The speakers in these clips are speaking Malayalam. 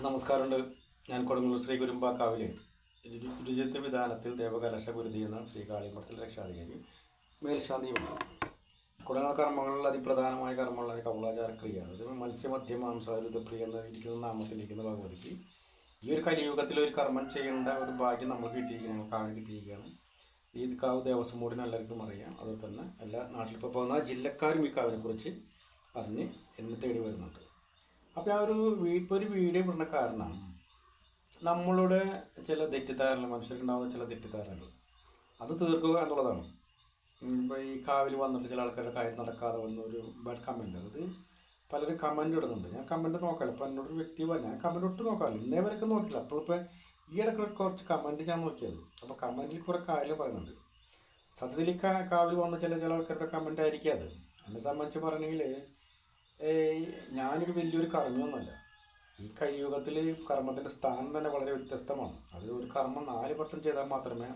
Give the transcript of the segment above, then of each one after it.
നമസ്കാരമുണ്ട്. ഞാൻ കൊടുങ്ങല്ലൂർ ശ്രീ കുരുമ്പാക്കാവിലെ രുചിത്വ വിധാനത്തിൽ ദേവകലശ ഗുരുതി എന്ന ശ്രീ കാളിമഠത്തിൽ രക്ഷാധികാരി മേൽശാന്തിയുണ്ട്. കുടങ്ങൾ കർമ്മങ്ങളിൽ അതിപ്രധാനമായ കർമ്മങ്ങളായ കൗളാചാര ക്രിയ, അത് മത്സ്യമധ്യ മാംസാരുദ്പ്രിയ എന്ന ഇരിക്കുന്ന നാമത്തിലിരിക്കുന്ന ഭഗവതിക്ക് ഈ ഒരു കലിയുഗത്തിൽ ഒരു കർമ്മം ചെയ്യേണ്ട ഒരു ഭാഗ്യം നമ്മൾ കിട്ടിയിരിക്കുകയാണ്, കാവിന് കിട്ടിയിരിക്കുകയാണ്. ഈ കാവ് ദേവസ്വം ബോർഡിന് എല്ലാവർക്കും അറിയാം. അതുപോലെ തന്നെ എല്ലാ നാട്ടിലിപ്പോൾ പോകുന്ന ജില്ലക്കാരും ഈ കാവിനെ കുറിച്ച് അറിഞ്ഞ് എന്നെ തേടി വരുന്നുണ്ട്. അപ്പോൾ ആ ഒരു വീഡിയോ ഇടുന്ന കാരണം നമ്മളുടെ ചില തെറ്റിദ്ധാരണകൾ, മനുഷ്യർക്കുണ്ടാകുന്ന ചില തെറ്റിദ്ധാരണകൾ അത് തീർക്കുക എന്നുള്ളതാണ്. ഇപ്പോൾ ഈ കാവിൽ വന്നിട്ട് ചില ആൾക്കാരുടെ കാര്യം നടക്കാതെ വന്ന ഒരു ബാഡ് കമൻറ്റ്, അത് പലരും കമൻറ്റ് ഇടുന്നുണ്ട്. ഞാൻ കമൻറ്റ് നോക്കാമല്ലോ. ഇപ്പോൾ എന്നോടൊരു വ്യക്തി പറഞ്ഞാൽ ഞാൻ കമൻറ്റ് ഒട്ടും നോക്കാമല്ലോ, ഇന്നേ വരെയൊക്കെ നോക്കില്ല. അപ്പോൾ ഇപ്പോൾ ഈ ഇടയ്ക്ക് കുറച്ച് കമൻറ്റ് ഞാൻ നോക്കിയത്, അപ്പോൾ കമൻറ്റിൽ കുറേ കാര്യങ്ങൾ പറയുന്നുണ്ട്. സത്യത്തിൽ കാവിൽ വന്ന ചില ആൾക്കാരുടെ കമൻറ്റ് ആയിരിക്കും അത്. എന്നെ സംബന്ധിച്ച് പറയണമെങ്കിൽ ഞാനൊരു വലിയൊരു കർമ്മിയൊന്നുമല്ല. ഈ കലിയുഗത്തിൽ കർമ്മത്തിൻ്റെ സ്ഥാനം തന്നെ വളരെ വ്യത്യസ്തമാണ്. അത് ഒരു കർമ്മം 4 വട്ടം ചെയ്താൽ മാത്രമേ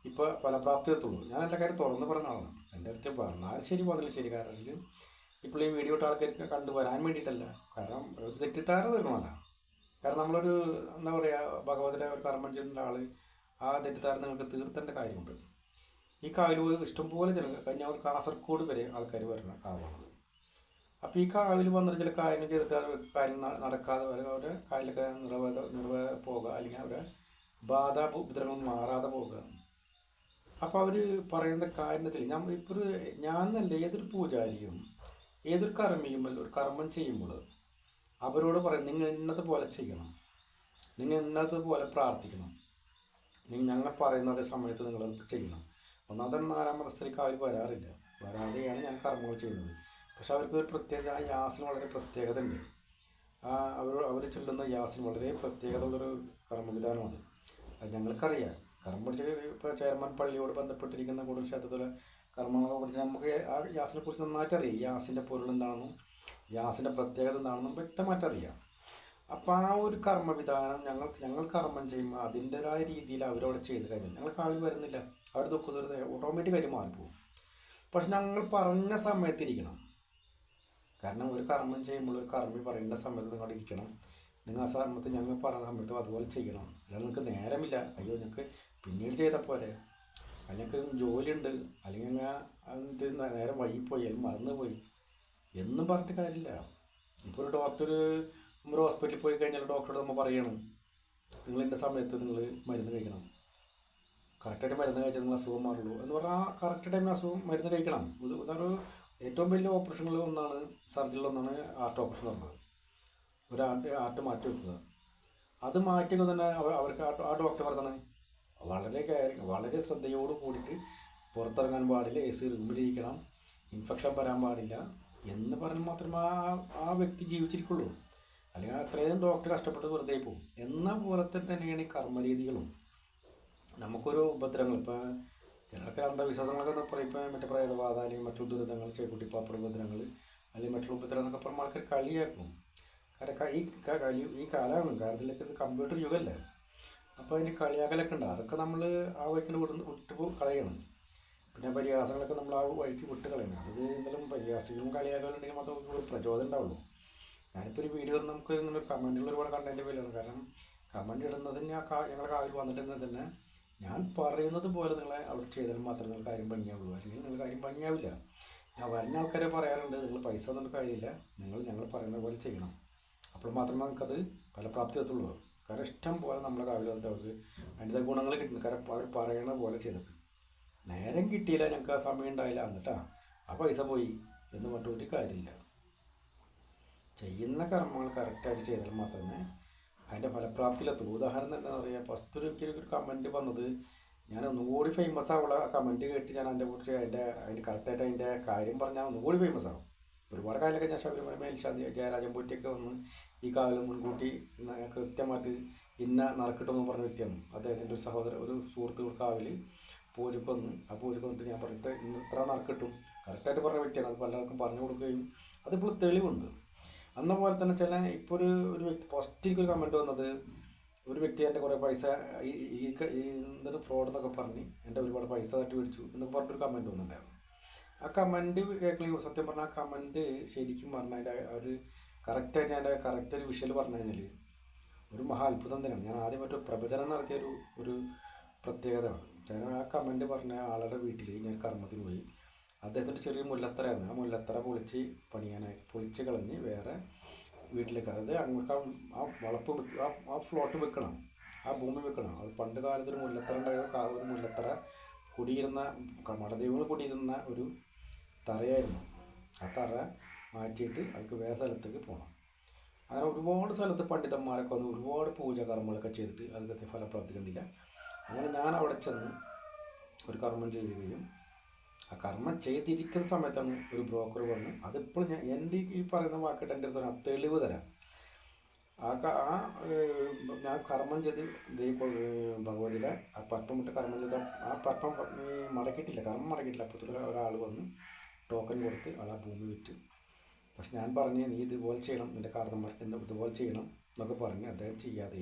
ഇപ്പോൾ ഫലപ്രാപ്തി എത്തുള്ളൂ. ഞാൻ എൻ്റെ കാര്യം തുറന്ന് പറഞ്ഞ ആളാണ്. എൻ്റെ അടുത്ത് പറഞ്ഞാൽ ശരി, പറഞ്ഞില്ല ശരി. കാരണം ഇപ്പോൾ ഈ വീഡിയോ ഇട്ട ആൾക്കാർക്ക് കണ്ടു വരാൻ വേണ്ടിയിട്ടല്ല, കാരണം ഒരു തെറ്റിദ്ധാരണ തീർക്കണമല്ല. കാരണം നമ്മളൊരു എന്താ പറയുക, ഭഗവതിയുടെ ഒരു കർമ്മം ചെയ്യുന്ന ആൾ ആ തെറ്റിദ്ധാരണ നിങ്ങൾക്ക് തീർത്തേണ്ട കാര്യമുണ്ട്. ഈ കാവിൽ ഇഷ്ടംപോലെ കാസർഗോഡ് വരെ ആൾക്കാർ വരുന്ന കാവാണത്. അപ്പോൾ ഈ കാവിൽ വന്നിട്ട് ചില കാര്യങ്ങൾ ചെയ്തിട്ട് കാര്യം നടക്കാതെ അവരെ കാലിലൊക്കെ പോകുക, അല്ലെങ്കിൽ അവരെ ബാധ ഉപദ്രവം മാറാതെ പോകുക. അപ്പോൾ അവർ പറയുന്ന കാര്യത്തിൽ ഞാൻ എന്നല്ല, ഏതൊരു പൂജാരിയും ഏതൊരു കർമ്മിയും ഒരു കർമ്മം ചെയ്യുമ്പോൾ അവരോട് പറയും, നിങ്ങൾ ഇന്നതുപോലെ ചെയ്യണം, നിങ്ങൾ ഇന്നതുപോലെ പ്രാർത്ഥിക്കണം, ഞങ്ങൾ പറയുന്ന അതേ സമയത്ത് നിങ്ങളത് ചെയ്യണം. ഒന്നാമത്തെ 4-ാം മതസ്ഥർക്ക് അവർ വരാതെയാണ് ഞാൻ കർമ്മങ്ങൾ ചെയ്യുന്നത്. പക്ഷെ അവർക്ക് ഒരു പ്രത്യേക ആ യാസിന് വളരെ പ്രത്യേകത ഉണ്ട്. അവർ ചൊല്ലുന്ന യാസിന് വളരെ പ്രത്യേകത ഉള്ളൊരു കർമ്മവിധാനമാണ്. അത് ഞങ്ങൾക്കറിയാം. കർമ്മം പഠിച്ച ഇപ്പോൾ ചെയർമാൻ പള്ളിയോട് ബന്ധപ്പെട്ടിരിക്കുന്ന കൂടുതൽ ക്ഷേത്രത്തിലെ കർമ്മങ്ങളെ കുറിച്ച് നമുക്ക് ആ യാസിനെ കുറിച്ച് നന്നായിട്ട് അറിയാം. യാസിൻ്റെ പൊരുൾ എന്താണെന്നും യാസിൻ്റെ പ്രത്യേകത എന്താണെന്നും വ്യക്തമായിട്ട് അറിയാം. അപ്പോൾ ആ ഒരു കർമ്മവിധാനം ഞങ്ങൾ കർമ്മം ചെയ്യുമ്പോൾ അതിൻ്റെതായ രീതിയിൽ അവരോട് ചെയ്ത് കഴിഞ്ഞാൽ ഞങ്ങൾ കാവിൽ വരുന്നില്ല. അവർ ദുഃഖം ഓട്ടോമാറ്റിക്കായിട്ട് മാറിപ്പോകും. പക്ഷെ ഞങ്ങൾ പറഞ്ഞ സമയത്തിരിക്കണം. കാരണം ഒരു കർമ്മം ചെയ്യുമ്പോൾ ഒരു കർമ്മി പറയേണ്ട സമയത്ത് നിങ്ങൾ ഇരിക്കണം. നിങ്ങൾ ആ സമയത്ത് ഞങ്ങൾ പറയുന്ന സമയത്ത് അതുപോലെ ചെയ്യണം. അല്ലെങ്കിൽ നിങ്ങൾക്ക് നേരമില്ല, അയ്യോ ഞങ്ങൾക്ക് പിന്നീട് ചെയ്താൽ പോരെ, അല്ലെങ്കിൽ ജോലിയുണ്ട്, അല്ലെങ്കിൽ ഇത് നേരം വൈകിപ്പോയി, അല്ലെങ്കിൽ മറന്നുപോയി എന്നും പറഞ്ഞിട്ട് കാര്യമില്ല. ഇപ്പോൾ ഒരു ഡോക്ടർ ഒരു ഹോസ്പിറ്റലിൽ പോയി കഴിഞ്ഞാൽ ഡോക്ടറോട് നമ്മൾ പറയണം, നിങ്ങൾ ഇന്ന സമയത്ത് നിങ്ങൾ മരുന്ന് കഴിക്കണം, കറക്റ്റായിട്ട് മരുന്ന് കഴിച്ചാൽ നിങ്ങൾ അസുഖം മാറുള്ളൂ എന്ന് പറഞ്ഞാൽ ആ കറക്റ്റ് ടൈമിൽ മരുന്ന് കഴിക്കണം. ഇതൊരു ഏറ്റവും വലിയ ഓപ്പറേഷനുകളിൽ ഒന്നാണ്, സർജറിയിലൊന്നാണ് ഹാർട്ട് ഓപ്പറേഷൻ പറഞ്ഞത്. ഒരു ഹാർട്ട് മാറ്റി വെക്കുക. അത് മാറ്റിയൊക്കെ തന്നെ അവർക്ക് ആ ഡോക്ടർ പറഞ്ഞത് വളരെ ശ്രദ്ധയോട് കൂടിയിട്ട് പുറത്തിറങ്ങാൻ പാടില്ല, AC റൂമിലിരിക്കണം, ഇൻഫെക്ഷൻ വരാൻ പാടില്ല എന്ന് പറഞ്ഞാൽ മാത്രമേ ആ വ്യക്തി ജീവിച്ചിരിക്കുള്ളൂ. അല്ലെങ്കിൽ അത്രയും ഡോക്ടർ കഷ്ടപ്പെട്ട് വെറുതെ പോകും. എന്ന പോലത്തെ തന്നെയാണ് ഈ കർമ്മരീതികളും. നമുക്കൊരു ഉപദ്രവങ്ങൾ, ഇപ്പോൾ ചിലർക്ക് അന്ധവിശ്വാസങ്ങളൊക്കെ പറയും, ഇപ്പോൾ മറ്റേ പ്രേതബാധ അല്ലെങ്കിൽ മറ്റുള്ള ദുരിതങ്ങൾ, ചേക്കുട്ടിപ്പാപ്പറ ഉപദ്രവങ്ങൾ അല്ലെങ്കിൽ മറ്റുള്ള ഉപദ്രവം എന്നൊക്കെ പറയുമ്പോൾ ആൾക്കാർ കളിയാക്കും. കാരണം ഈ കാലമാണ്, കാര്യത്തിലേക്ക് ഇത് കമ്പ്യൂട്ടർ യുഗമല്ലേ. അപ്പോൾ അതിന് കളിയാക്കലൊക്കെ ഉണ്ട്. അതൊക്കെ നമ്മൾ ആ വഴിക്ക് വിട്ട് കളയണം. പിന്നെ പരിഹാസങ്ങളൊക്കെ നമ്മൾ ആ വഴിക്ക് വിട്ട് കളയണം. അത് എന്തായാലും പരിഹാസികളും കളിയാക്കലുണ്ടെങ്കിൽ മാത്രമേ ഒരു പ്രചോദനം ഉണ്ടാവുള്ളൂ. ഞാനിപ്പോൾ ഒരു വീഡിയോ നമുക്ക് ഇങ്ങനെ കമൻറ്റുകൾ ഒരുപാട് കണ്ടതിൻ്റെ പേരാണ്. കാരണം കമൻറ്റ് ഇടുന്നതിന് ഞങ്ങൾ കാവിൽ വന്നിട്ടുണ്ടെങ്കിൽ തന്നെ ഞാൻ പറയുന്നത് പോലെ നിങ്ങളെ അവിടെ ചെയ്താൽ മാത്രമേ നിങ്ങൾ കാര്യം ഭംഗിയാവുള്ളൂ, അല്ലെങ്കിൽ നിങ്ങൾ കാര്യം ഭംഗിയാവില്ല. ഞാൻ വരുന്ന ആൾക്കാരെ പറയാറുണ്ട്, നിങ്ങൾ പൈസ ഒന്നും കാര്യമില്ല, ഞങ്ങൾ പറയുന്ന പോലെ ചെയ്യണം, അപ്പോൾ മാത്രമേ നമുക്കത് ഫലപ്രാപ്തി എത്തുള്ളൂ. കാരണം ഇഷ്ടം പോലെ നമ്മളെ കാവിൽ വന്നിട്ട് അവർക്ക് അതിൻ്റെ ഗുണങ്ങൾ കിട്ടുന്നു. കാരണം അവർ പറയണ പോലെ ചെയ്തിട്ട് നേരം കിട്ടിയില്ല, ഞങ്ങൾക്ക് ആ സമയം ഉണ്ടായില്ല, എന്നിട്ടാ ആ പൈസ പോയി എന്ന് പറഞ്ഞിട്ട് ഒരു കാര്യമില്ല. ചെയ്യുന്ന കർമ്മങ്ങൾ കറക്റ്റായിട്ട് ചെയ്താൽ മാത്രമേ അതിൻ്റെ ഫലപ്രാപ്തിയിലെത്തുള്ളൂ. ഉദാഹരണം തന്നെ പറയാം, ഫസ്റ്റ് ഒരു കമൻറ്റ് വന്നത്, ഞാൻ ഒന്നുകൂടി ഫേമസ് ആവുള്ള ആ കമൻറ്റ് കേട്ട് ഞാൻ അതിൻ്റെ കുറിച്ച് അതിൻ്റെ കറക്റ്റായിട്ട് അതിൻ്റെ കാര്യം പറഞ്ഞാൽ ഒന്നുകൂടി ഫേമസ് ആവും. ഒരുപാട് കാലമൊക്കെ ഞാൻ ശബരിമല മേൽശാന്തി ജയരാജൻ പോറ്റിയൊക്കെ വന്ന് ഈ കാലം മുൻകൂട്ടി കൃത്യമായിട്ട് ഇന്ന നറുക്കിട്ടെന്ന് പറഞ്ഞ വ്യക്തിയാണ്. അദ്ദേഹത്തിൻ്റെ ഒരു സുഹൃത്ത് കാവിൽ പൂജക്ക് വന്ന് ആ പൂജക്ക് വന്നിട്ട് ഞാൻ പറഞ്ഞിട്ട് ഇന്ന് ഇത്ര നറുക്കിട്ടും കറക്റ്റായിട്ട് പറഞ്ഞ വ്യക്തിയാണ്. അത് പലർക്കും പറഞ്ഞു കൊടുക്കുകയും അതിപ്പോൾ തെളിവുണ്ട്. അന്ന പോലെ തന്നെ ഇപ്പോൾ ഒരു വ്യക്തി ഫസ്റ്റ് ഒരു കമൻറ്റ് വന്നത്, ഒരു വ്യക്തി എൻ്റെ കുറേ പൈസ ഈ എന്താണ് ഫ്രോഡ് എന്നൊക്കെ പറഞ്ഞ് എൻ്റെ ഒരുപാട് പൈസ തട്ടി മേടിച്ചു എന്നൊക്കെ പറഞ്ഞിട്ടൊരു കമൻറ്റ് വന്നിട്ടുണ്ടായിരുന്നു. ആ കമൻറ്റ് കേൾക്കണമെങ്കിൽ സത്യം പറഞ്ഞാൽ ആ കമൻറ്റ് ശരിക്കും പറഞ്ഞാൽ അതിൻ്റെ ഒരു കറക്റ്റായിട്ട് അതിൻ്റെ കറക്റ്റ് ഒരു വിഷ്വൽ പറഞ്ഞു കഴിഞ്ഞാൽ ഒരു മഹാ അത്ഭുതം തന്നെയാണ്. ഞാൻ ആദ്യം മറ്റൊരു പ്രവചനം നടത്തിയൊരു ഒരു പ്രത്യേകതയാണ്. കാരണം ആ കമൻറ്റ് പറഞ്ഞ ആളുടെ വീട്ടിൽ ഞാൻ കർമ്മത്തിന് പോയി. അദ്ദേഹത്തിൻ്റെ ചെറിയ മുല്ലത്തറയായിരുന്നു. ആ മുല്ലത്തറ പൊളിച്ച് കളഞ്ഞ് വേറെ വീട്ടിലേക്ക്, അതായത് അങ്ങോട്ട് ആ വളപ്പ് ആ ഫ്ലോട്ട് വെക്കണം, ആ ഭൂമി വെക്കണം. അത് പണ്ട് കാലത്തൊരു മുല്ലത്തറ ഉണ്ടായിരുന്ന ഒരു മുല്ലത്തറ കുടിയിരുന്ന മടദൈവങ്ങൾ കുടിയിരുന്ന ഒരു തറയായിരുന്നു. ആ തറ മാറ്റിയിട്ട് അവർക്ക് വേറെ സ്ഥലത്തേക്ക് പോകണം. അങ്ങനെ ഒരുപാട് സ്ഥലത്ത് പണ്ഡിതന്മാരൊക്കെ വന്ന് ഒരുപാട് പൂജകർമ്മങ്ങളൊക്കെ ചെയ്തിട്ട് അതിനകത്ത് ഫലപ്രാപ്തി കണ്ടില്ല. അങ്ങനെ ഞാൻ അവിടെ ചെന്ന് ഒരു കർമ്മം ചെയ്യുകയും ആ കർമ്മം ചെയ്തിരിക്കുന്ന സമയത്താണ് ഒരു ബ്രോക്കർ വന്ന്, അതിപ്പോൾ എൻ്റെ ഈ പറയുന്ന വാക്കിട്ട് എൻ്റെ അടുത്ത് തെളിവ് തരാം. ഞാൻ കർമ്മം ചെയ്ത് ഭഗവതിയുടെ ആ പത്മമിട്ട് കർമ്മം ചെയ്ത ആ പത്മം മടക്കിയിട്ടില്ല, കർമ്മം മടക്കിയിട്ടില്ല. അപ്പോഴത്തെ ഒരാൾ വന്ന് ടോക്കൺ കൊടുത്ത് ആ ഭൂമി വിറ്റ്. പക്ഷെ ഞാൻ പറഞ്ഞ് നീ ഇതുപോലെ ചെയ്യണം, നിൻ്റെ കാരണന്മാർക്ക് ഇതുപോലെ ചെയ്യണം എന്നൊക്കെ പറഞ്ഞ് അദ്ദേഹം ചെയ്യാതെ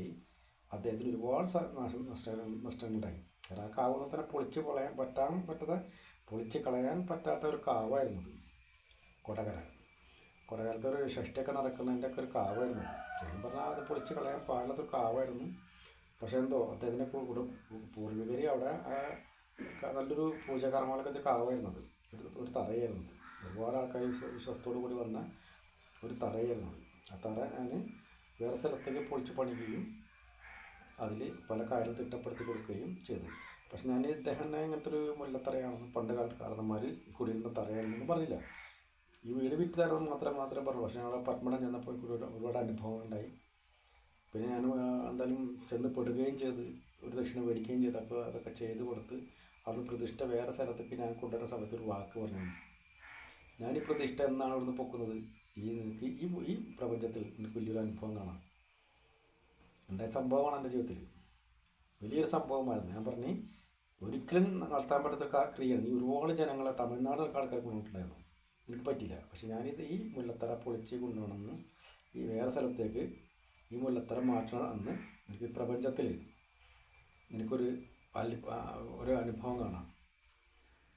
അദ്ദേഹത്തിന് ഒരുപാട് നഷ്ടങ്ങളുണ്ടായി. കാരണം ആ കാവുന്ന തന്നെ പൊളിച്ച് കളയാൻ പറ്റാത്ത ഒരു കാവായിരുന്നത് കൊടകരത്തെ ഒരു ഷഷ്ടിയൊക്കെ നടക്കുന്നതിൻ്റെ ഒക്കെ ഒരു കാവായിരുന്നു. ശരിക്കും പറഞ്ഞാൽ അത് പൊളിച്ച് കളയാൻ പാടില്ലാത്തൊരു കാവായിരുന്നു. പക്ഷേ എന്തോ അദ്ദേഹത്തിൻ്റെ പൂർവികർ അവിടെ നല്ലൊരു പൂജകർമ്മങ്ങളൊക്കെ കാവായിരുന്നത്, ഒരു തറയായിരുന്നത്. ഒരുപാട് ആൾക്കാർ വിശ്വാസത്തോടു കൂടി വന്ന ഒരു തറയായിരുന്നു. ആ തറ ഞാൻ വേറെ സ്ഥലത്തേക്ക് പൊളിച്ച് പണിയുകയും അതിൽ പല കാര്യം തിട്ടപ്പെടുത്തി കൊടുക്കുകയും ചെയ്തു. പക്ഷെ ഞാൻ ഇദ്ദേഹം ഇങ്ങനത്തെ ഒരു മുല്ലത്തറയാണെന്ന് പണ്ട് കാലത്ത് കാരണന്മാർ കുടിയിരുന്ന തറയാണെന്ന് പറഞ്ഞില്ല. ഈ വീട് വിറ്റ് തരുന്നത് മാത്രമേ പറഞ്ഞു. പക്ഷേ ഞങ്ങൾ പത്മടം ചെന്നപ്പോൾ ഒരുപാട് അനുഭവം ഉണ്ടായി. പിന്നെ ഞാൻ എന്തായാലും ചെന്ന് പെടുകയും ചെയ്ത് ഒരു ദക്ഷിണ മേടിക്കുകയും ചെയ്തു. അപ്പോൾ അതൊക്കെ ചെയ്ത് കൊടുത്ത് അവിടെ പ്രതിഷ്ഠ വേറെ സ്ഥലത്തേക്ക് ഞാൻ കൊണ്ടുവരുന്ന സമയത്ത് ഒരു വാക്ക് പറഞ്ഞു, ഞാൻ ഈ പ്രതിഷ്ഠ എന്നാണ് അവിടുന്ന് പൊക്കുന്നത്, നിനക്ക് ഈ പ്രപഞ്ചത്തിൽ എനിക്ക് വലിയൊരു അനുഭവം കാണാം. ഉണ്ടായ സംഭവമാണ് എൻ്റെ ജീവിതത്തിൽ, വലിയൊരു സംഭവമായിരുന്നു. ഞാൻ പറഞ്ഞ് ഒരിക്കലും നടത്താൻ പറ്റാത്ത ക്രിയയാണ്. നീ ഒരുപാട് ജനങ്ങളെ തമിഴ്നാടൊക്കെ ആൾക്കാർ കൊണ്ടുപോയിട്ടുണ്ടായിരുന്നു, എനിക്ക് പറ്റില്ല. പക്ഷെ ഞാനിത് ഈ മുല്ലത്തറ പൊളിച്ച് കൊണ്ടുപോകണമെന്ന് ഈ വേറെ സ്ഥലത്തേക്ക് ഈ മുല്ലത്തറ മാറ്റണം അന്ന് എനിക്ക് പ്രപഞ്ചത്തിൽ എനിക്കൊരു അനുഭവം കാണാം.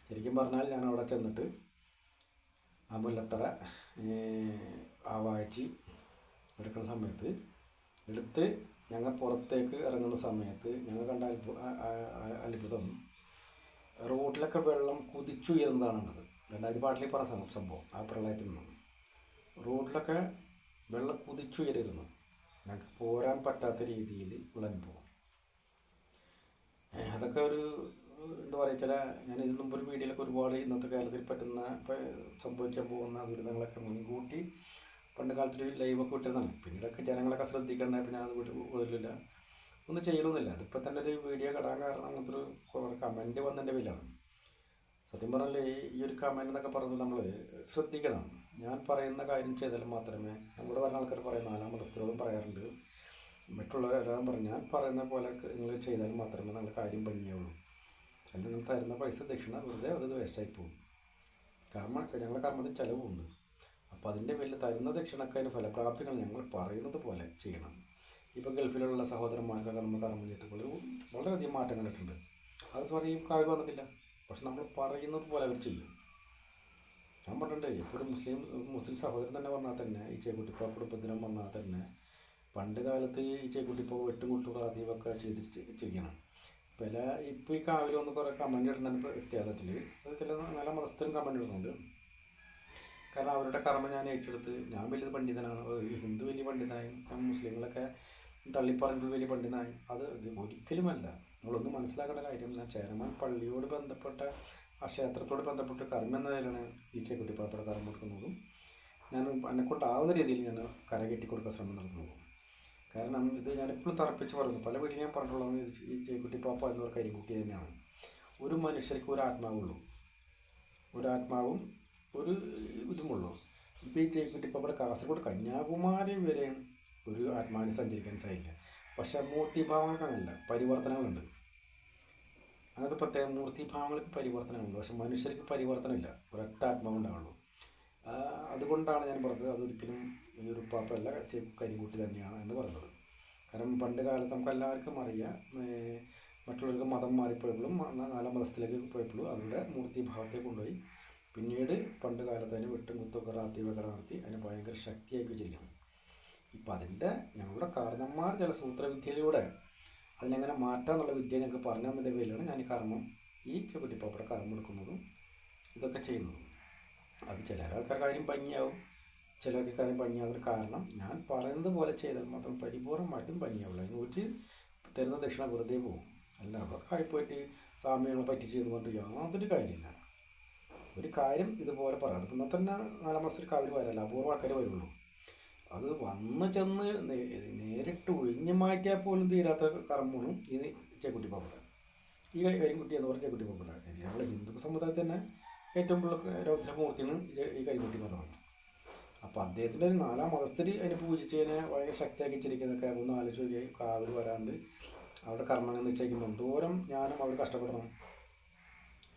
ശരിക്കും പറഞ്ഞാൽ ഞാൻ അവിടെ ചെന്നിട്ട് ആ മുല്ലത്തറ വായിച്ച് എടുക്കുന്ന സമയത്ത് എടുത്ത് ഞങ്ങൾ പുറത്തേക്ക് ഇറങ്ങുന്ന സമയത്ത് ഞങ്ങൾ കണ്ട അത്ഭുതം, റോഡിലൊക്കെ വെള്ളം കുതിച്ചുയർന്നതാണുള്ളത്. 2000 പറഞ്ഞ സംഭവം. ആ പ്രളയത്തിൽ നിന്നും റോഡിലൊക്കെ വെള്ളം കുതിച്ചുയരുന്നു. ഞങ്ങൾക്ക് പോരാൻ പറ്റാത്ത രീതിയിൽ ഉള്ള അനുഭവം. അതൊക്കെ ഒരു എന്താ പറയുക, ഞാൻ ഇതിന് മുമ്പ് ഒരു വീഡിയോയിലൊക്കെ ഒരുപാട് ഇന്നത്തെ കാലത്തിൽ സംഭവിക്കാൻ പോകുന്ന ദുരിതങ്ങളൊക്കെ മുൻകൂട്ടി പണ്ട് കാലത്തൊരു ലൈവൊക്കെ വിട്ടിരുന്നതാണ്. പിന്നീടൊക്കെ ജനങ്ങളൊക്കെ ശ്രദ്ധിക്കണ്ടായപ്പോൾ ഞാനത് വിടില്ല, ഒന്നും ചെയ്യണമെന്നില്ല. അതിപ്പോൾ തന്നെ ഒരു വീഡിയോ കിടാൻ കാരണം അങ്ങനത്തെ ഒരു കമൻറ്റ് വന്നതിൻ്റെ പേരിലാണ്. സത്യം പറഞ്ഞാൽ ഈ ഒരു കമൻറ്റ് എന്നൊക്കെ പറയുന്നത് നമ്മൾ ശ്രദ്ധിക്കണം. ഞാൻ പറയുന്ന കാര്യം ചെയ്താൽ മാത്രമേ, നമ്മുടെ പറഞ്ഞ ആൾക്കാർ പറയും, 4-ാം മതസ്ഥരോടും പറയാറുണ്ട്, മറ്റുള്ളവരെല്ലാം പറഞ്ഞു ഞാൻ പറയുന്ന പോലെ നിങ്ങൾ ചെയ്താൽ മാത്രമേ നിങ്ങളുടെ കാര്യം ഭംഗിയാവുള്ളൂ. അല്ലെങ്കിൽ നിങ്ങൾ തരുന്ന പൈസ ദക്ഷിണ വെറുതെ അത് വേസ്റ്റായി പോകും. കാരണം ഞങ്ങളുടെ കർമ്മത്തിന് ചിലവുണ്ട്. അപ്പോൾ അതിൻ്റെ പേരിൽ തരുന്ന ദക്ഷിണക്ക് അതിന് ഫലപ്രാപ്തികൾ ഞങ്ങൾ പറയുന്നത് പോലെ ചെയ്യണം. ഇപ്പോൾ ഗൾഫിലുള്ള സഹോദരന്മാർക്ക് കർമ്മം ചെയ്തിട്ടുള്ള വളരെയധികം മാറ്റം കണ്ടിട്ടുണ്ട്. അത് പറയും കാര്യം വന്നിട്ടില്ല, പക്ഷെ നമ്മൾ പറയുന്നത് പോലെ അവർ ചെയ്യും. ഞാൻ പറഞ്ഞിട്ടുണ്ട്, ഇപ്പോൾ ഒരു മുസ്ലിം സഹോദരൻ തന്നെ വന്നാൽ തന്നെ ഈ ചേക്കുട്ടിപ്പാപ്പ് കുടുംബദിനം വന്നാൽ തന്നെ പണ്ട് കാലത്ത് ഈ ചേക്കുട്ടിപ്പാവ് വെട്ടുകുട്ടുറാതീവൊക്കെ ചെയ്യണം. ഇപ്പോൾ ഈ കാവിൽ വന്ന് കുറേ കമൻറ്റ് ഇടുന്നതിന് വ്യത്യാസത്തിൽ ചില നല്ല മതസ്ഥരും കമൻറ്റ് ഇടുന്നുണ്ട്. കാരണം അവരുടെ കർമ്മം ഞാൻ ഏറ്റെടുത്ത്, ഞാൻ വലിയ പണ്ഡിതനാണ്, ഹിന്ദു വലിയ പണ്ഡിതനായി, മുസ്ലിങ്ങളൊക്കെ തള്ളിപ്പറഞ്ഞിട്ട് വലിയ പണ്ഡിതനായി, അത് ഒരിക്കലുമല്ല. നമ്മളൊന്ന് മനസ്സിലാക്കേണ്ട കാര്യം, ഞാൻ ചേരമാൻ പള്ളിയോട് ബന്ധപ്പെട്ട ആ ക്ഷേത്രത്തോട് ബന്ധപ്പെട്ട് കർമ്മം എന്ന നിലയിലാണ് ഈ ചേക്കുട്ടിപ്പാപ്പയുടെ കർമ്മം കൊടുക്കുന്നതും ഞാൻ എന്നെക്കൊണ്ടാവുന്ന രീതിയിൽ ഞാൻ കരകയറ്റി കൊടുക്കാൻ ശ്രമം നടത്തുന്നു. കാരണം ഇത് ഞാനെപ്പോഴും തറപ്പിച്ച് പറയുന്നു, പല വീട്ടിൽ ഞാൻ പറഞ്ഞിട്ടുള്ളത് ഈ ചേക്കുട്ടിപ്പാപ്പ എന്നൊരു കരിക്കുട്ടി തന്നെയാണ്. ഒരു മനുഷ്യർക്ക് ഒരു ആത്മാവുള്ളൂ, ഒരാത്മാവും ഒരു ഇതുമുള്ളൂ. ഇപ്പോൾ ഈ ചേക്കുട്ടിപ്പാപ്പയുടെ കാസർഗോഡ് കന്യാകുമാരി വരെ ഒരു ആത്മാവിനെ സഞ്ചരിക്കാൻ സാധിക്കില്ല. പക്ഷേ മൂർത്തിഭാവങ്ങൾക്ക് അങ്ങനെയല്ല, പരിവർത്തനങ്ങളുണ്ട്. അങ്ങനത്തെ പ്രത്യേക മൂർത്തിഭാവങ്ങൾക്ക് പരിവർത്തനമുണ്ട്. പക്ഷെ മനുഷ്യർക്ക് പരിവർത്തനമില്ല, ഒരൊറ്റ ആത്മാവ് ഉണ്ടാവുള്ളൂ. അതുകൊണ്ടാണ് ഞാൻ പറഞ്ഞത് അതൊരിക്കലും ഈ ഒരു പാപ്പല്ല, കരിങ്കുട്ടി തന്നെയാണ് എന്ന് പറയുന്നത്. കാരണം പണ്ട് കാലത്ത് നമുക്ക് എല്ലാവർക്കും അറിയാം, മറ്റുള്ളവർക്ക് മതം മാറിപ്പോയപ്പോഴും 4-ാം മതത്തിലേക്ക് പോയപ്പോഴും അവരുടെ മൂർത്തിഭാവത്തെ കൊണ്ടുപോയി പിന്നീട് പണ്ട് കാലത്ത് അതിന് വെട്ടും കുത്തൊക്കെ റാത്തീവൊക്കെ നടത്തി അതിന് ഭയങ്കര ശക്തിയാക്കി വെച്ചിരിക്കണം. ഇപ്പം അതിൻ്റെ ഞങ്ങളുടെ കാരണന്മാർ ചില സൂത്രവിദ്യയിലൂടെ അതിനെങ്ങനെ മാറ്റാമെന്നുള്ള വിദ്യ ഞങ്ങൾക്ക് പറഞ്ഞു തന്നതിൻ്റെ പേരിലാണ് ഞാൻ ഈ കർമ്മം ഈ ചെകുട്ടിപ്പാപ്പയുടെ കർമ്മം എടുക്കുന്നതും ഇതൊക്കെ ചെയ്യുന്നതും. അത് ചില ആൾക്കാർ കാര്യം ഭംഗിയാവും, ചിലർക്ക് കാര്യം ഭംഗിയാവുന്നൊരു കാരണം ഞാൻ പറയുന്നത് പോലെ ചെയ്താൽ മാത്രം പരിപൂർണ്ണമായിട്ടും ഭംഗിയാവുള്ളൂ. അതിന് ഒരു തരുന്ന ദക്ഷിണ വെറുതെ പോകും. അല്ല അതൊക്കെ ആയിപ്പോയിട്ട് സ്വാമികളെ പറ്റിച്ച് എന്ന് പറഞ്ഞിട്ട് യാതൊരു കാര്യമില്ല. ഒരു കാര്യം ഇതുപോലെ പറയാം. അതിപ്പോൾ ഇന്നത്തെ തന്നെ 4 മാസത്തിൽ കാവൽ വരാല്ല, അപൂർവ ആൾക്കാർ വരുള്ളൂ. അത് വന്ന് ചെന്ന് നേരിട്ട് ഒഴിഞ്ഞു മാറ്റിയാൽ പോലും തീരാത്ത കർമ്മമാണ് ഈ ചെക്കുട്ടിപ്പാപ്പട. ഈ കരിങ്കുട്ടി എന്ന് പറഞ്ഞ ചെക്കുട്ടിപ്പാപ്പട ഞങ്ങളുടെ ഹിന്ദു സമുദായത്തിൽ തന്നെ ഏറ്റവും കൂടുതൽ രൗദ്രമൂർത്തിയാണ് ഈ കരിങ്കുട്ടി മതമാണ്. അപ്പോൾ അദ്ദേഹത്തിൻ്റെ ഒരു 4 മാസത്തിൽ അതിനെ പൂജിച്ചതിനെ ഭയങ്കര ശക്തിയാക്കി വെച്ചിരിക്കുന്നതൊക്കെ ഒന്ന് ആലോചിച്ച് നോക്കി. കാവൽ വരാണ്ട് അവരുടെ കർമ്മങ്ങൾ നിശ്ചയിക്കുമ്പോൾ എന്തോരം ഞാനും അവർ കഷ്ടപ്പെടണം.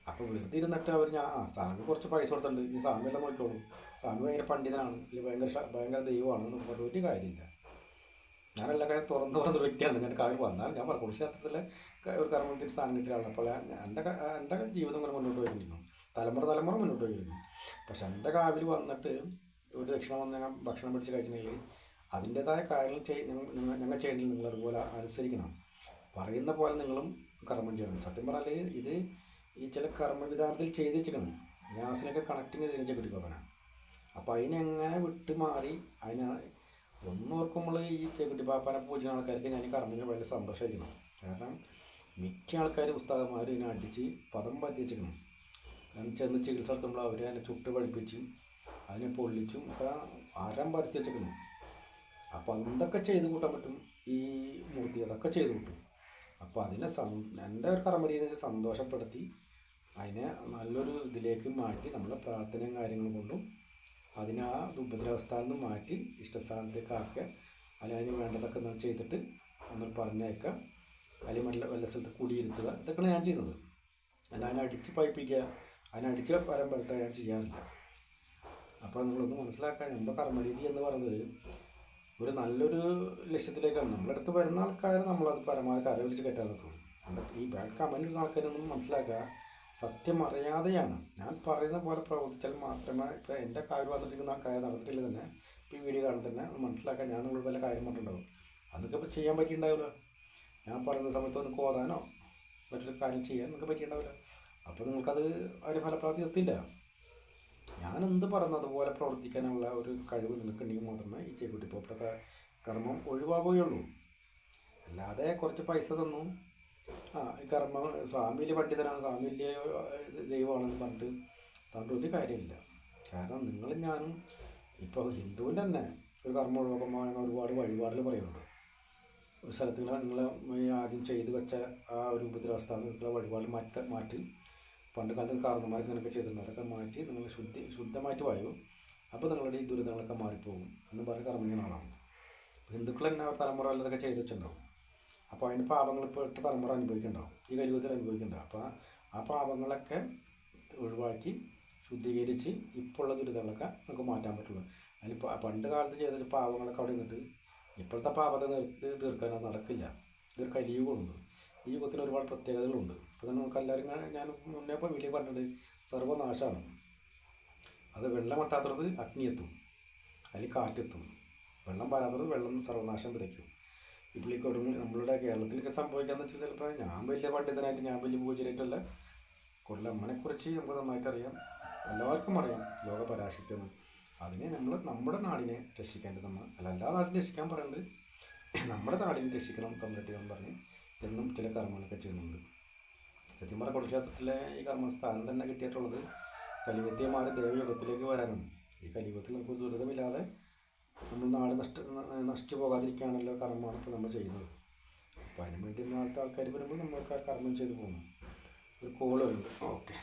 അപ്പോൾ വെറുതെ ഇരുന്നിട്ട് അവർ സ്വാമി കുറച്ച് പൈസ കൊടുത്തിട്ടുണ്ട്, ഈ സ്വാമി എല്ലാം നോക്കിക്കോളൂ, സ്വാമി ഭയങ്കര പണ്ഡിതനാണ്, അല്ലെങ്കിൽ ഭയങ്കര ദൈവമാണ് എന്ന് പറഞ്ഞ ഒരു കാര്യമില്ല. ഞാൻ എല്ലാ കാര്യം തുറന്നു പറഞ്ഞൊരു വ്യക്തിയാണ്. ഞാൻ കാര്യം വന്നാൽ ഞാൻ പറഞ്ഞു ക്ഷേത്രത്തിലെ ഒരു കർമ്മത്തിന് സ്ഥാനം കിട്ടിയാണ്. അപ്പോൾ എൻ്റെ ജീവിതം ഇങ്ങനെ മുന്നോട്ട് പോയിരിക്കുന്നു, തലമുറ മുന്നോട്ട് പോയിരിക്കുന്നു. പക്ഷെ എൻ്റെ കാവിൽ വന്നിട്ട് ഒരു ദക്ഷിണ വന്ന് ഞങ്ങൾ ഭക്ഷണം പിടിച്ച് കഴിച്ചിട്ടുണ്ടെങ്കിൽ അതിൻ്റേതായ കാര്യങ്ങൾ ഞങ്ങൾ ചെയ്യണമെങ്കിൽ നിങ്ങൾ അതുപോലെ അനുസരിക്കണം. പറയുന്ന പോലെ നിങ്ങളും കർമ്മം ചെയ്യണം. സത്യം പറഞ്ഞാൽ ഇത് ഈ ചില കർമ്മവിധാനത്തിൽ ചെയ്ത് വെച്ചിക്കണം. ഗ്യാസിനൊക്കെ കണക്റ്റിങ് ചെയ്ത് ചെകുട്ടിപ്പാപ്പന. അപ്പോൾ അതിനെങ്ങനെ വിട്ട് മാറി അതിനെ ഒന്നോർക്കുമ്പോൾ ഈ ചെകുട്ടിപ്പാപ്പനെ പൂജിക്കുന്ന ആൾക്കാർക്ക് ഞാൻ ഈ കർമ്മത്തിന് ഭയങ്കര സന്തോഷമായിരിക്കണം. കാരണം മിക്ക ആൾക്കാർ പുസ്തകന്മാർ ഇതിനെ അടിച്ച് പദം പറ്റി വെച്ചിരിക്കണം. കാരണം ചെന്ന് ചികിത്സ നടത്തുമ്പോൾ അവർ അതിനെ ചുട്ട് പഠിപ്പിച്ച് അതിനെ പൊള്ളിച്ചും ഒക്കെ അരം പരത്തി വെച്ചിരിക്കണം. അപ്പോൾ എന്തൊക്കെ ചെയ്ത് കൂട്ടാൻ പറ്റും ഈ മൂർത്തി, അതൊക്കെ ചെയ്ത് കൂട്ടും. അപ്പോൾ അതിനെ എൻ്റെ ഒരു കർമ്മ രീതിയിൽ സന്തോഷപ്പെടുത്തി അതിനെ നല്ലൊരു ഇതിലേക്ക് മാറ്റി നമ്മുടെ പ്രാർത്ഥനയും കാര്യങ്ങളും കൊണ്ടും അതിനെ ആ ഉപദ്രവസ്ഥാനം നിന്ന് മാറ്റി ഇഷ്ടസ്ഥാനത്തേക്ക് ആക്കുക. അതിന് വേണ്ടതൊക്കെ ചെയ്തിട്ട് ഒന്ന് പറഞ്ഞയക്കുക, അല്ലെങ്കിൽ വല്ല സ്ഥലത്ത് കുടിയിരുത്തുക. ഇതൊക്കെയാണ് ഞാൻ ചെയ്യുന്നത്. അല്ല അതിനെ അടിച്ച് പഴിപ്പിക്കുക, അതിനടിച്ച് പരമ്പരത്തെ ഞാൻ ചെയ്യാറില്ല. അപ്പോൾ നിങ്ങളൊന്ന് മനസ്സിലാക്കാൻ, നമ്മുടെ കർമ്മരീതി എന്ന് പറയുന്നത് ഒരു നല്ലൊരു ലക്ഷ്യത്തിലേക്കാണ്. നമ്മളടുത്ത് വരുന്ന ആൾക്കാർ നമ്മളത് പരമാവധി കരവിളിച്ച് കയറ്റാൻ നിൽക്കും. ഈ ബാഡ് കമൻറ്റ് വരുന്ന ആൾക്കാരൊന്നും മനസ്സിലാക്കുക, സത്യം അറിയാതെയാണ്. ഞാൻ പറയുന്ന പോലെ പ്രവർത്തിച്ചാൽ മാത്രമേ ഇപ്പോൾ എൻ്റെ കാര്യം വന്നിട്ടിരിക്കുന്ന കാര്യം നടന്നിട്ടില്ല തന്നെ ഇപ്പോൾ ഈ വീഡിയോ കാണാൻ തന്നെ മനസ്സിലാക്കാൻ ഞാൻ നിങ്ങൾ വല്ല കാര്യം പറഞ്ഞിട്ടുണ്ടാവും. അതൊക്കെ ഇപ്പോൾ ചെയ്യാൻ പറ്റിയിട്ടുണ്ടാവില്ല. ഞാൻ പറയുന്ന സമയത്ത് ഒന്ന് കോതാനോ മറ്റൊരു കാര്യം ചെയ്യാൻ നിങ്ങൾക്ക് പറ്റിയിട്ടുണ്ടാവില്ല. അപ്പോൾ നിങ്ങൾക്കത് അതിന് ഫലപ്രാപ്തി എത്തില്ല. ഞാൻ എന്ത് പറയുന്നു അതുപോലെ പ്രവർത്തിക്കാനുള്ള ഒരു കഴിവ് നിങ്ങൾക്കുണ്ടെങ്കിൽ മാത്രമേ ഈ ചെകുട്ടിപ്പാപ്പയുടെ കർമ്മം ഒഴിവാകുകയുള്ളൂ. അല്ലാതെ കുറച്ച് പൈസ തന്നു ഈ കർമ്മം സ്വാമിയിൽ പണ്ഡിതനാണ്, സ്വാമിയിൽ ദൈവമാണെന്ന് പറഞ്ഞിട്ട് ഒരു കാര്യമില്ല. കാരണം നിങ്ങളും ഞാനും ഇപ്പോൾ ഹിന്ദുവിൻ്റെ തന്നെ ഒരു കർമ്മം ഒഴിവാക്കുമ്പോൾ ഒരുപാട് വഴിപാടുകൾ പറയുന്നുണ്ട്. ഒരു സ്ഥലത്ത് നിങ്ങൾ ആദ്യം ചെയ്ത് വെച്ച ആ ഒരു ഉപദ്രവസ്ഥാനത്തുള്ള വഴിപാട് മാറ്റി പണ്ട് കാലത്ത് കാരണന്മാർ ഇങ്ങനെയൊക്കെ ചെയ്തിട്ടുണ്ട്. അതൊക്കെ മാറ്റി നിങ്ങൾ ശുദ്ധമായിട്ട് വായു, അപ്പോൾ നിങ്ങളുടെ ഈ ദുരിതങ്ങളൊക്കെ മാറിപ്പോകും എന്ന് പറഞ്ഞ് കർമ്മിക്കുന്ന ആളാണ്. ഹിന്ദുക്കൾ തന്നെ അവർ തലമുറ വല്ലതൊക്കെ ചെയ്ത് വെച്ചിട്ടുണ്ടാവും. അപ്പോൾ അതിന് പാപങ്ങൾ ഇപ്പോഴത്തെ തലമുറ അനുഭവിക്കുന്നുണ്ടാവും, ഈ കലിയുഗത്തിൽ അനുഭവിക്കുന്നുണ്ടാവും. അപ്പോൾ ആ പാപങ്ങളൊക്കെ ഒഴിവാക്കി ശുദ്ധീകരിച്ച് ഇപ്പോൾ ഉള്ള ദുരിതങ്ങളൊക്കെ നമുക്ക് മാറ്റാൻ പറ്റുള്ളൂ. അതിന് പണ്ട് കാലത്ത് ചെയ്ത പാപങ്ങളൊക്കെ അവിടെ നിന്നിട്ട് ഇപ്പോഴത്തെ പാപത്തെ തീർക്കാൻ നടക്കില്ല. ഇതൊരു കലിയുഗമുണ്ട്. ഈ യുഗത്തിന് ഒരുപാട് പ്രത്യേകതകളുണ്ട്. അപ്പോൾ നമുക്ക് എല്ലാവരും ഞാൻ മുന്നേ ഇപ്പോൾ വീട്ടിൽ പറഞ്ഞിട്ടുണ്ട്, സർവ്വനാശമാണ്. അത് വെള്ളം എത്താത്തത് അഗ്നിയെത്തും, അതിൽ കാറ്റെത്തും. വെള്ളം പാരാത്തത് വെള്ളം സർവ്വനാശം വിതയ്ക്കും. ഇപ്പോൾ ഈ നമ്മളുടെ കേരളത്തിലൊക്കെ സംഭവിക്കാമെന്ന് വെച്ചാൽ ചിലപ്പോൾ ഞാൻ വലിയ പണ്ഡിതനായിട്ട് ഞാൻ വലിയ പൂജയായിട്ടല്ല, കൊല്ലമ്മനെക്കുറിച്ച് നമുക്ക് നന്നായിട്ട് അറിയാം, എല്ലാവർക്കും അറിയാം ലോക പരാശക്തിയെന്ന്. അതിനെ നമ്മുടെ നാടിനെ രക്ഷിക്കേണ്ടത് എല്ലാ നാടിനെ രക്ഷിക്കാൻ പറയുന്നത് നമ്മുടെ നാടിനെ രക്ഷിക്കണം, കമ്മ്യൂണിറ്റി എന്ന് പറഞ്ഞ് എന്നും ചില കർമ്മങ്ങളൊക്കെ ചെയ്യുന്നുണ്ട്. സത്യം പറഞ്ഞ കുടുംബക്ഷേത്രത്തിലെ ഈ കർമ്മസ്ഥാനം തന്നെ കിട്ടിയിട്ടുള്ളത് കലിയുഗത്തിയമാരെ ദേവയുഗത്തിലേക്ക് വരാനും ഈ കലിയുഗത്തിൽ നമുക്ക് ദുരിതമില്ലാതെ നമ്മൾ നാട് നശിച്ചു പോകാതിരിക്കാനുള്ള കർമ്മമാണ് ഇപ്പോൾ നമ്മൾ ചെയ്യുന്നത്. അപ്പോൾ അതിന് വേണ്ടി നാളത്തെ ആൾക്കാർ വരുമ്പോൾ നമ്മൾക്ക് ആ കർമ്മം ചെയ്ത് പോകുന്നു. ഒരു കോളുണ്ട്. ഓക്കെ.